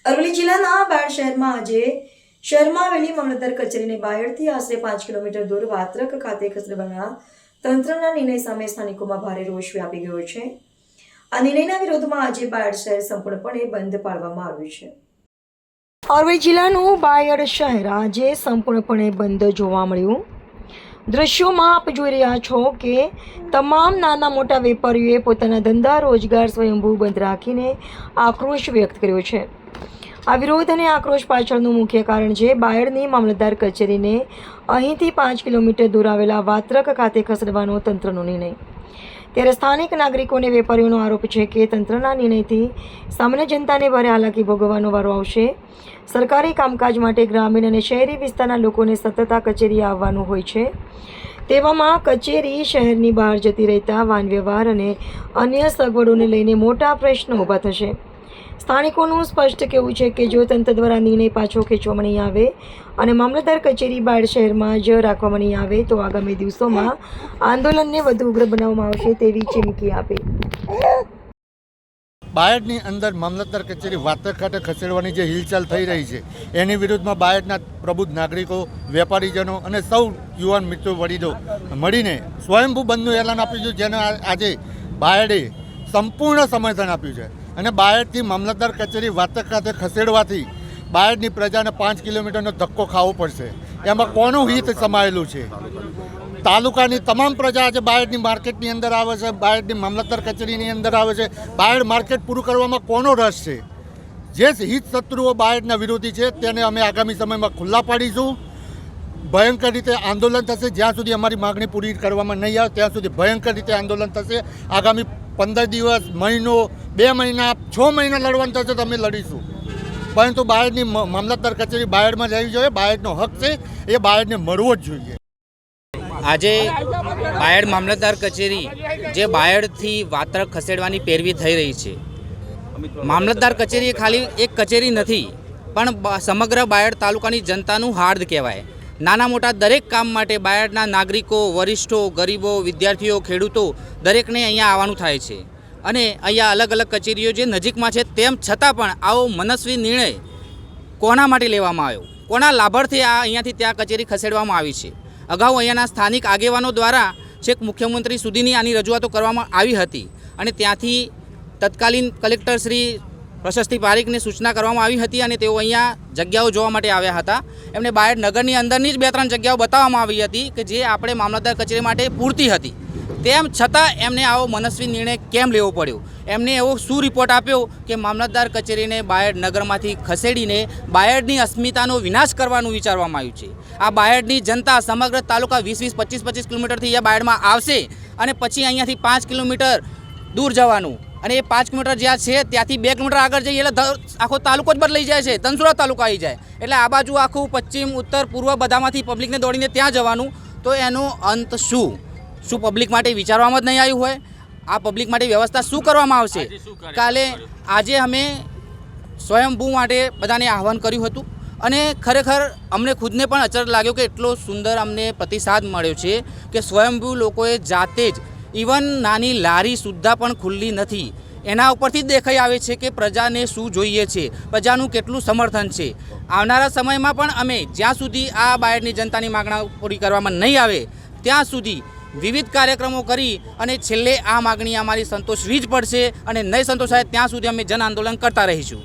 અરવલ્લી જિલ્લાના બાયડ શહેરમાં આજે શહેરમાં આવેલી મામલતદાર કચેરીને બાયડથી આશરે 5 કિલોમીટર દૂર વાત્રક ખાતે ખસેડવાના તંત્રના નિર્ણય સામે સ્થાનિકોમાં ભારે રોષ વ્યાપી ગયો છે। આ નિર્ણયના વિરોધમાં આજે બાયડ શહેર સંપૂર્ણપણે બંધ પાડવામાં આવ્યું છે। અરવલ્લી જિલ્લાનું બાયડ શહેર આજે સંપૂર્ણપણે બંધ જોવા મળ્યું। દ્રશ્યોમાં આપ જોઈ રહ્યા છો કે તમામ નાના મોટા વેપારીઓએ પોતાના ધંધા રોજગાર સ્વયંભૂ બંધ રાખીને આક્રોશ વ્યક્ત કર્યો છે। આ વિરોધ અને આક્રોશ પાછળનું મુખ્ય કારણ છે બાયડની મામલતદાર કચેરીને અહીંથી 5 કિલોમીટર દૂર આવેલા વાત્રક ખાતે ખસેડવાનો તંત્રનો નિર્ણય। ત્યારે સ્થાનિક નાગરિકો અને વેપારીઓનો આરોપ છે કે તંત્રના નિર્ણયથી સામાન્ય જનતાને ભારે હાલાકી ભોગવવાનો વારો આવશે। સરકારી કામકાજ માટે ગ્રામીણ અને શહેરી વિસ્તારના લોકોને સતત આ કચેરી આવવાનું હોય છે। તેવામાં કચેરી શહેરની બહાર જતી રહેતા વાહન વ્યવહાર અને અન્ય સગવડોને લઈને મોટા પ્રશ્નો ઊભા થશે। સ્થાનિકોનું સ્પષ્ટ કહેવું છે કે જો તંત્ર દ્વારા નિર્ણય પાછો ખેંચવામાં નહીં આવે અને મામલતદાર કચેરી બાયડ શહેરમાં જ રાખવામાં નહીં આવે તો આગામી દિવસોમાં આંદોલનને વધુ ઉગ્ર બનાવવામાં આવશે તેવી ચીમકી આપી। બાયડની અંદર મામલતદાર કચેરી વાત્રક ખાતે ખસેડવાની જે હિલચાલ થઈ રહી છે એની વિરુદ્ધમાં બાયડના પ્રબુદ્ધ નાગરિકો, વેપારીજનો અને સૌ યુવાન મિત્રો વડીલો મળીને સ્વયંભૂ બંધનું એલાન આપ્યું છે, જેને આજે બાયડે સંપૂર્ણ સમર્થન આપ્યું છે। અને બાયડથી મામલતદાર કચેરી વાત્રક ખાતે ખસેડવાથી બાયડની પ્રજાને 5 કિલોમીટરનો ધક્કો ખાવો પડશે। એમાં કોનું હિત સમાયેલું છે? તાલુકાની તમામ પ્રજા આજે બાયડની માર્કેટની અંદર આવે છે, બાયડની મામલતદાર કચેરીની અંદર આવે છે। બાયડ માર્કેટ પૂરું કરવામાં કોનો રસ છે? જે હિત શત્રુઓ બાયડના વિરોધી છે તેને અમે આગામી સમયમાં ખુલ્લા પાડીશું। ભયંકર રીતે આંદોલન થશે, જ્યાં સુધી અમારી માગણી પૂરી કરવામાં નહીં આવે ત્યાં સુધી ભયંકર રીતે આંદોલન થશે। આગામી 15 દિવસ, મહિનો, 2 મહિના, 6 મહિના લડવાનું થશે તો અમે લડીશું, પરંતુ બાયડની મામલતદાર કચેરી બાયડમાં જવી જોઈએ। બાયડનો હક છે, એ બાયડને મળવો જ જોઈએ। આજે બાયડ મામલતદાર કચેરી જે બાયડથી વાત્રક ખસેડવાની પેરવી થઈ રહી છે। મામલતદાર કચેરી ખાલી એક કચેરી નથી, પણ સમગ્ર બાયડ તાલુકાની જનતાનું હાર્દ કહેવાય। નાના મોટા દરેક કામ માટે બાયડના નાગરિકો, વરિષ્ઠો, ગરીબો, વિદ્યાર્થીઓ, ખેડૂતો દરેકને અહીંયા આવવાનું થાય છે। અને અહીંયા અલગ અલગ કચેરીઓ જે નજીકમાં છે તેમ છતાં પણ આવો મનસ્વી નિર્ણય કોના માટે લેવામાં આવ્યો? કોના લાભાર્થે આ અહીંયાથી ત્યાં કચેરી ખસેડવામાં આવી છે? અગાઉ અહીંયાના સ્થાનિક આગેવાનો દ્વારા છેક મુખ્યમંત્રી સુધીની આની રજૂઆતો કરવામાં આવી હતી અને ત્યાંથી તત્કાલીન કલેક્ટર શ્રી પ્રશસ્તિ પારીખને સૂચના કરવામાં આવી હતી અને તેઓ અહીંયા જગ્યાઓ જોવા માટે આવ્યા હતા। એમને બાયડ નગરની અંદરની જ 2-3 જગ્યાઓ બતાવવામાં આવી હતી કે જે આપણે મામલતદાર કચેરી માટે પૂરતી હતી, તેમ છતાં એમને આવો મનસ્વી નિર્ણય કેમ લેવો પડ્યો? એમને એવો શું રિપોર્ટ આપ્યો કે મામલતદાર કચેરીને બાયડ નગરમાંથી ખસેડીને બાયડની અસ્મિતાનો વિનાશ કરવાનું વિચારવામાં આવ્યું છે? આ બાયડની જનતા સમગ્ર તાલુકા 20-20, 25-25 કિલોમીટરથી અહીંયા બાયડમાં આવશે અને પછી અહીંયાથી 5 કિલોમીટર દૂર જવાનું, અને એ 5 કિલોમીટર જ્યાં છે ત્યાંથી 2 કિલોમીટર આગળ જઈએ એટલે આખો તાલુકો જ બદલાઈ જાય છે, ધનસુરા તાલુકો આવી જાય। એટલે આ બાજુ આખું પશ્ચિમ, ઉત્તર, પૂર્વ બધામાંથી પબ્લિકને દોડીને ત્યાં જવાનું, તો એનો અંત શું? શું પબ્લિક માટે વિચારવામાં જ નહીં આવ્યું હોય? આ પબ્લિક માટે વ્યવસ્થા શું કરવામાં આવશે? આજે અમે સ્વયંભૂ માટે બધાને આહવાન કર્યું હતું અને ખરેખર અમને ખુદને પણ અચરજ લાગ્યો કે એટલો સુંદર અમને પ્રતિસાદ મળ્યો છે કે સ્વયંભૂ લોકોએ જાતે જ ઇવન નાની લારી સુદ્ધા પણ ખુલ્લી નથી। એના ઉપરથી જ દેખાઈ આવે છે કે પ્રજાને શું જોઈએ છે, પ્રજાનું કેટલું સમર્થન છે। આવનારા સમયમાં પણ અમે જ્યાં સુધી આ બાયડની જનતાની માગણા પૂરી કરવામાં નહીં આવે ત્યાં સુધી વિવિધ કાર્યક્રમો કરી અને છેલ્લે આ માગણી અમારી સંતોષવી જ પડશે અને નહીં સંતોષાય ત્યાં સુધી અમે જન આંદોલન કરતા રહીશું।